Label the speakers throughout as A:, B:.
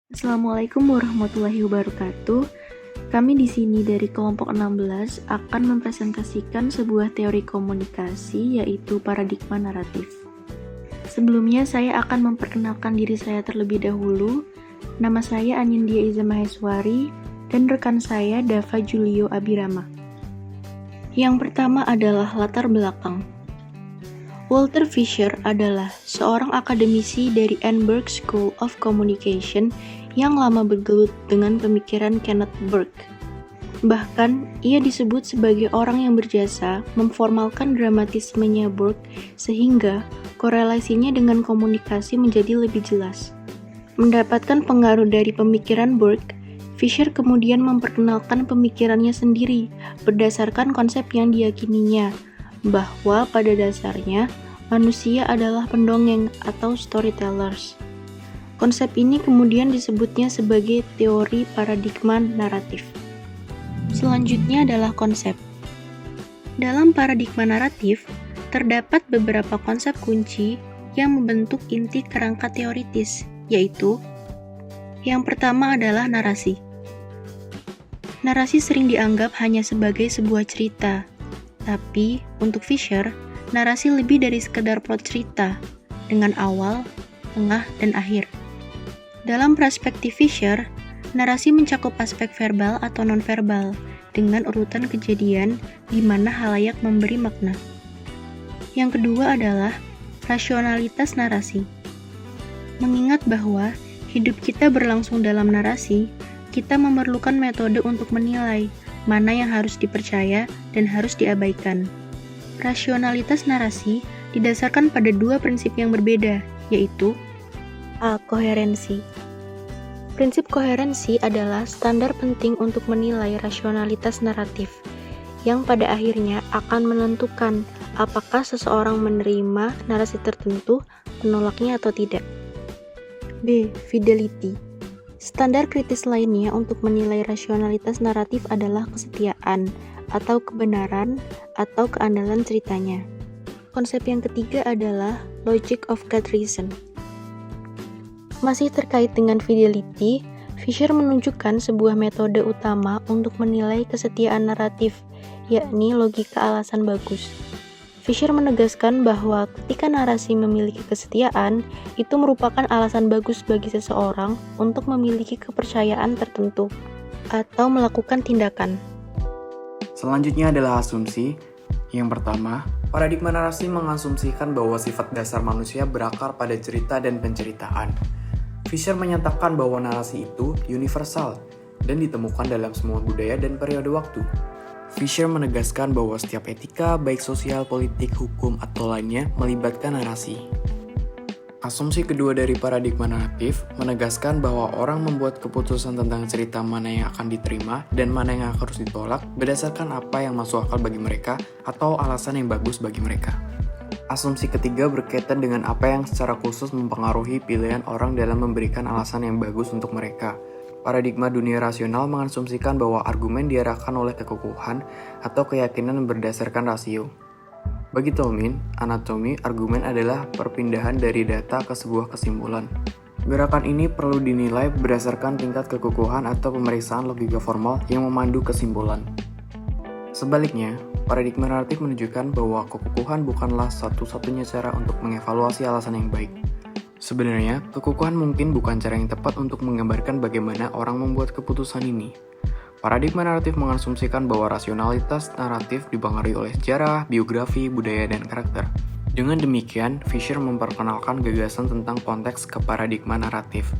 A: Assalamualaikum warahmatullahi wabarakatuh. Kami di sini dari kelompok 16 akan mempresentasikan sebuah teori komunikasi yaitu paradigma naratif. Sebelumnya saya akan memperkenalkan diri saya terlebih dahulu. Nama saya Anindya Iza Maheswari dan rekan saya Dava Julio Abirama. Yang pertama adalah latar belakang. Walter Fisher adalah seorang akademisi dari Edinburgh School of Communication yang lama bergelut dengan pemikiran Kenneth Burke. Bahkan, ia disebut sebagai orang yang berjasa memformalkan dramatismenya Burke sehingga korelasinya dengan komunikasi menjadi lebih jelas. Mendapatkan pengaruh dari pemikiran Burke, Fisher kemudian memperkenalkan pemikirannya sendiri berdasarkan konsep yang diyakininya, bahwa pada dasarnya manusia adalah pendongeng atau storytellers. Konsep ini kemudian disebutnya sebagai teori paradigma naratif. Selanjutnya adalah konsep. Dalam paradigma naratif, terdapat beberapa konsep kunci yang membentuk inti kerangka teoritis, yaitu yang pertama adalah narasi. Narasi sering dianggap hanya sebagai sebuah cerita, tapi untuk Fisher, narasi lebih dari sekedar plot cerita, dengan awal, tengah, dan akhir. Dalam perspektif Fisher, narasi mencakup aspek verbal atau nonverbal, dengan urutan kejadian di mana halayak memberi makna. Yang kedua adalah rasionalitas narasi. Mengingat bahwa hidup kita berlangsung dalam narasi, kita memerlukan metode untuk menilai mana yang harus dipercaya dan harus diabaikan. Rasionalitas narasi didasarkan pada dua prinsip yang berbeda, yaitu A. Koherensi. Prinsip koherensi adalah standar penting untuk menilai rasionalitas naratif, yang pada akhirnya akan menentukan apakah seseorang menerima narasi tertentu, menolaknya atau tidak. B. Fidelity. Standar kritis lainnya untuk menilai rasionalitas naratif adalah kesetiaan, atau kebenaran, atau keandalan ceritanya. Konsep yang ketiga adalah logic of gut reason. Masih terkait dengan fidelity, Fisher menunjukkan sebuah metode utama untuk menilai kesetiaan naratif, yakni logika alasan bagus. Fisher menegaskan bahwa ketika narasi memiliki kesetiaan, itu merupakan alasan bagus bagi seseorang untuk memiliki kepercayaan tertentu atau melakukan tindakan.
B: Selanjutnya adalah asumsi. Yang pertama, paradigma narasi mengasumsikan bahwa sifat dasar manusia berakar pada cerita dan penceritaan. Fisher menyatakan bahwa narasi itu universal dan ditemukan dalam semua budaya dan periode waktu. Fisher menegaskan bahwa setiap etika, baik sosial, politik, hukum, atau lainnya, melibatkan narasi. Asumsi kedua dari paradigma naratif menegaskan bahwa orang membuat keputusan tentang cerita mana yang akan diterima dan mana yang harus ditolak berdasarkan apa yang masuk akal bagi mereka atau alasan yang bagus bagi mereka. Asumsi ketiga berkaitan dengan apa yang secara khusus mempengaruhi pilihan orang dalam memberikan alasan yang bagus untuk mereka. Paradigma dunia rasional mengasumsikan bahwa argumen diarahkan oleh kekukuhan atau keyakinan berdasarkan rasio. Bagi Tolmin, anatomi argumen adalah perpindahan dari data ke sebuah kesimpulan. Gerakan ini perlu dinilai berdasarkan tingkat kekukuhan atau pemeriksaan logika formal yang memandu kesimpulan. Sebaliknya, paradigma naratif menunjukkan bahwa kekukuhan bukanlah satu-satunya cara untuk mengevaluasi alasan yang baik. Sebenarnya, kekukuhan mungkin bukan cara yang tepat untuk menggambarkan bagaimana orang membuat keputusan ini. Paradigma naratif mengasumsikan bahwa rasionalitas naratif dipengaruhi oleh sejarah, biografi, budaya, dan karakter. Dengan demikian, Fisher memperkenalkan gagasan tentang konteks ke paradigma naratif.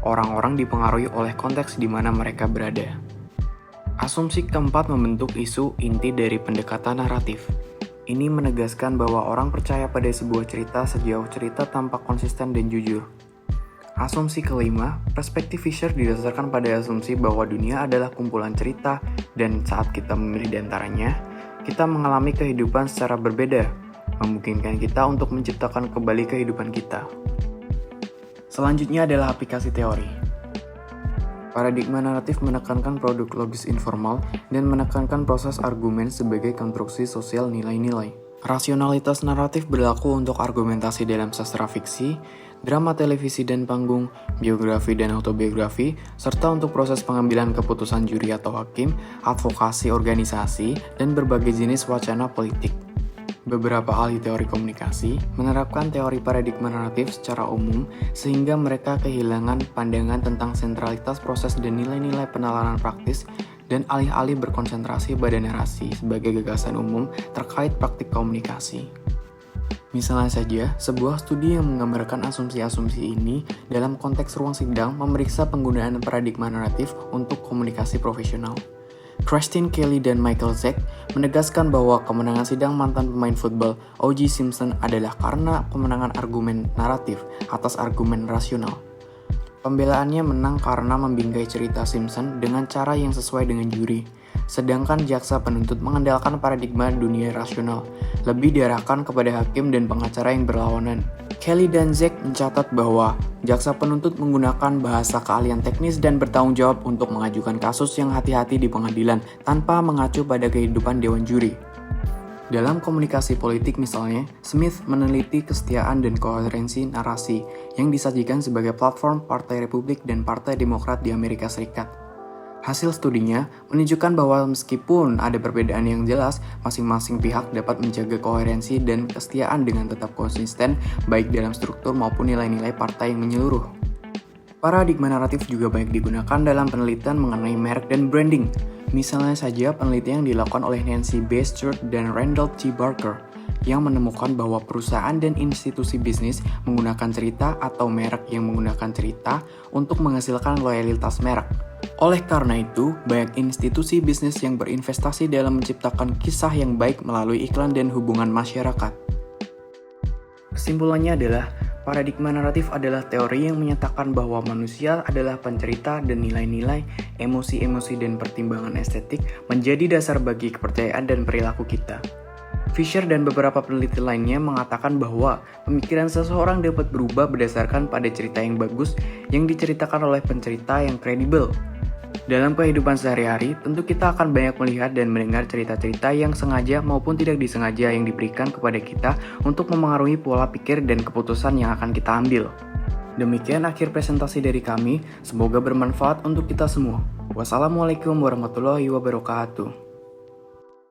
B: Orang-orang dipengaruhi oleh konteks di mana mereka berada. Asumsi keempat membentuk isu inti dari pendekatan naratif. Ini menegaskan bahwa orang percaya pada sebuah cerita sejauh cerita tampak konsisten dan jujur. Asumsi kelima, perspektif Fisher didasarkan pada asumsi bahwa dunia adalah kumpulan cerita dan saat kita memilih di antaranya, kita mengalami kehidupan secara berbeda, memungkinkan kita untuk menciptakan kembali kehidupan kita. Selanjutnya adalah aplikasi teori. Paradigma naratif menekankan produk logis informal dan menekankan proses argumen sebagai konstruksi sosial nilai-nilai. Rasionalitas naratif berlaku untuk argumentasi dalam sastra fiksi, drama televisi dan panggung, biografi dan autobiografi, serta untuk proses pengambilan keputusan juri atau hakim, advokasi organisasi, dan berbagai jenis wacana politik. Beberapa ahli teori komunikasi menerapkan teori paradigma naratif secara umum sehingga mereka kehilangan pandangan tentang sentralitas proses dan nilai-nilai penalaran praktis dan alih-alih berkonsentrasi pada narasi sebagai gagasan umum terkait praktik komunikasi. Misalnya saja, sebuah studi yang menggambarkan asumsi-asumsi ini dalam konteks ruang sidang memeriksa penggunaan paradigma naratif untuk komunikasi profesional. Christine Kelly dan Michael Zack menegaskan bahwa kemenangan sidang mantan pemain football O.J. Simpson adalah karena kemenangan argumen naratif atas argumen rasional. Pembelaannya menang karena membingkai cerita Simpson dengan cara yang sesuai dengan juri, sedangkan jaksa penuntut mengandalkan paradigma dunia rasional, lebih diarahkan kepada hakim dan pengacara yang berlawanan. Kelly dan Zack mencatat bahwa jaksa penuntut menggunakan bahasa keahlian teknis dan bertanggung jawab untuk mengajukan kasus yang hati-hati di pengadilan tanpa mengacu pada kehidupan dewan juri. Dalam komunikasi politik misalnya, Smith meneliti kesetiaan dan koherensi narasi yang disajikan sebagai platform Partai Republik dan Partai Demokrat di Amerika Serikat. Hasil studinya menunjukkan bahwa meskipun ada perbedaan yang jelas, masing-masing pihak dapat menjaga koherensi dan kesetiaan dengan tetap konsisten baik dalam struktur maupun nilai-nilai partai yang menyeluruh. Paradigma naratif juga banyak digunakan dalam penelitian mengenai merek dan branding. Misalnya saja penelitian yang dilakukan oleh Nancy B. Stewart dan Randall T. Barker yang menemukan bahwa perusahaan dan institusi bisnis menggunakan cerita atau merek yang menggunakan cerita untuk menghasilkan loyalitas merek. Oleh karena itu, banyak institusi bisnis yang berinvestasi dalam menciptakan kisah yang baik melalui iklan dan hubungan masyarakat. Kesimpulannya adalah, paradigma naratif adalah teori yang menyatakan bahwa manusia adalah pencerita dan nilai-nilai, emosi-emosi dan pertimbangan estetik menjadi dasar bagi kepercayaan dan perilaku kita. Fisher dan beberapa peneliti lainnya mengatakan bahwa pemikiran seseorang dapat berubah berdasarkan pada cerita yang bagus yang diceritakan oleh pencerita yang kredibel. Dalam kehidupan sehari-hari, tentu kita akan banyak melihat dan mendengar cerita-cerita yang sengaja maupun tidak disengaja yang diberikan kepada kita untuk memengaruhi pola pikir dan keputusan yang akan kita ambil. Demikian akhir presentasi dari kami, semoga bermanfaat untuk kita semua. Wassalamualaikum warahmatullahi wabarakatuh.